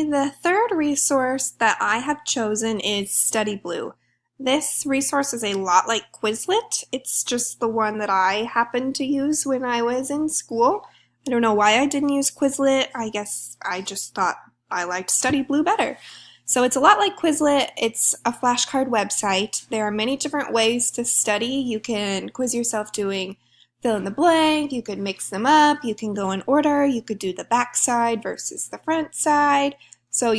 Okay, the third resource that I have chosen is StudyBlue. This resource is a lot like Quizlet. It's just the one that I happened to use when I was in school. I don't know why I didn't use Quizlet. I guess I just thought I liked StudyBlue better. So it's a lot like Quizlet. It's a flashcard website. There are many different ways to study. You can quiz yourself doing fill in the blank, you could mix them up, you can go in order, you could do the back side versus the front side. So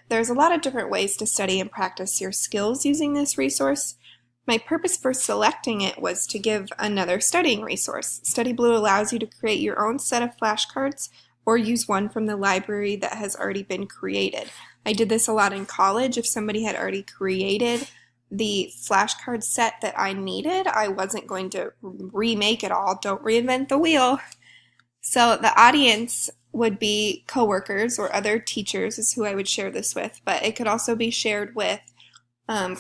there's a lot of different ways to study and practice your skills using this resource. My purpose for selecting it was to give another studying resource. StudyBlue allows you to create your own set of flashcards or use one from the library that has already been created. I did this a lot in college. If somebody had already created the flashcard set that I needed, I wasn't going to remake it all. Don't reinvent the wheel. So the audience would be coworkers or other teachers is who I would share this with, but it could also be shared with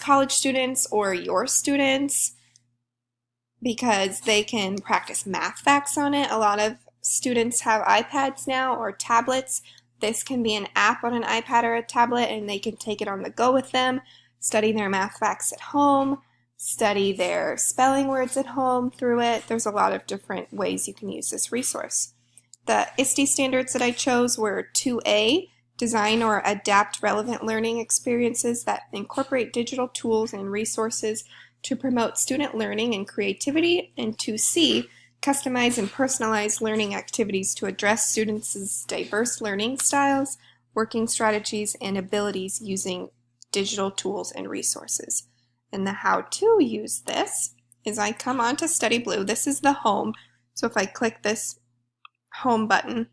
college students or your students because they can practice math facts on it. A lot of students have iPads now or tablets. This can be an app on an iPad or a tablet and they can take it on the go with them, study their math facts at home, study their spelling words at home through it. There's a lot of different ways you can use this resource. The ISTE standards that I chose were 2A, design or adapt relevant learning experiences that incorporate digital tools and resources to promote student learning and creativity, and 2C, customize and personalize learning activities to address students' diverse learning styles, working strategies, and abilities using digital tools and resources. And the how to use this is I come onto StudyBlue. This is the home. So if I click this home button,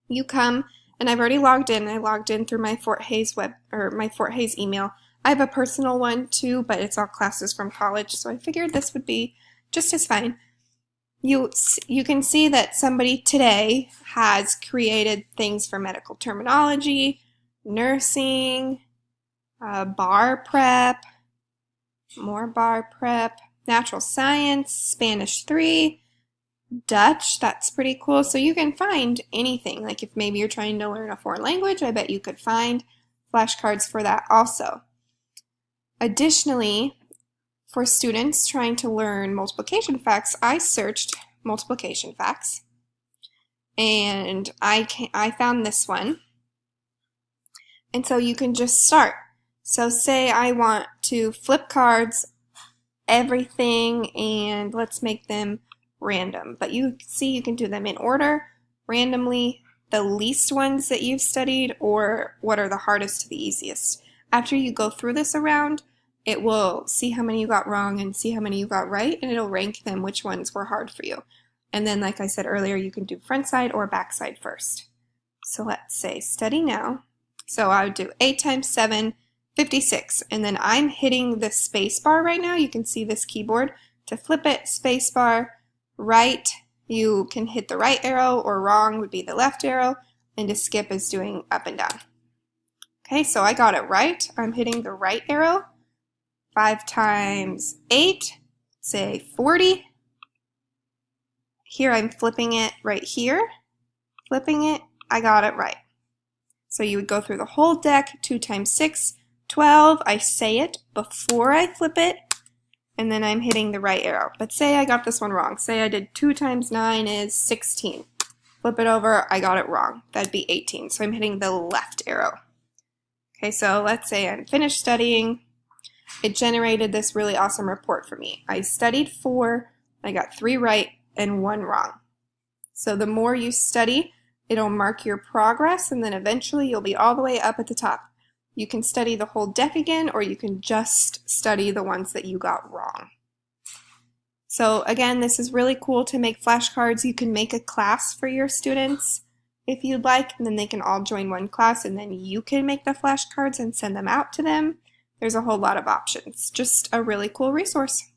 you come, and I've already logged in. I logged in through my Fort Hays Fort Hays email. I have a personal one too, but it's all classes from college, so I figured this would be just as fine. You can see that somebody today has created things for medical terminology, nursing, bar prep, more bar prep, natural science, Spanish 3, Dutch, that's pretty cool. So you can find anything. Like if maybe you're trying to learn a foreign language, I bet you could find flashcards for that also. Additionally, for students trying to learn multiplication facts, I searched multiplication facts and I found this one. And so you can just start. So say I want to flip cards, everything, and let's make them random. But you see you can do them in order, randomly, the least ones that you've studied, or what are the hardest to the easiest. After you go through this around, it will see how many you got wrong and see how many you got right, and it'll rank them which ones were hard for you. And then, like I said earlier, you can do front side or back side first. So let's say study now. So I would do 8 times 7, 56, and then I'm hitting the space bar right now. You can see this keyboard. To flip it, space bar, right, you can hit the right arrow, or wrong would be the left arrow, and to skip is doing up and down. Okay, so I got it right. I'm hitting the right arrow. 5 times 8, say 40. Here I'm flipping it right here. Flipping it, I got it right. So you would go through the whole deck. 2 times 6, 12. I say it before I flip it, and then I'm hitting the right arrow. But say I got this one wrong. Say I did 2 times 9 is 16. Flip it over, I got it wrong. That'd be 18. So I'm hitting the left arrow. Okay, so let's say I'm finished studying. It generated this really awesome report for me. I studied 4, I got 3 right and 1 wrong. So the more you study, it'll mark your progress, and then eventually you'll be all the way up at the top. You can study the whole deck again, or you can just study the ones that you got wrong. So again, this is really cool to make flashcards. You can make a class for your students if you'd like, and then they can all join one class, and then you can make the flashcards and send them out to them. There's a whole lot of options. Just a really cool resource.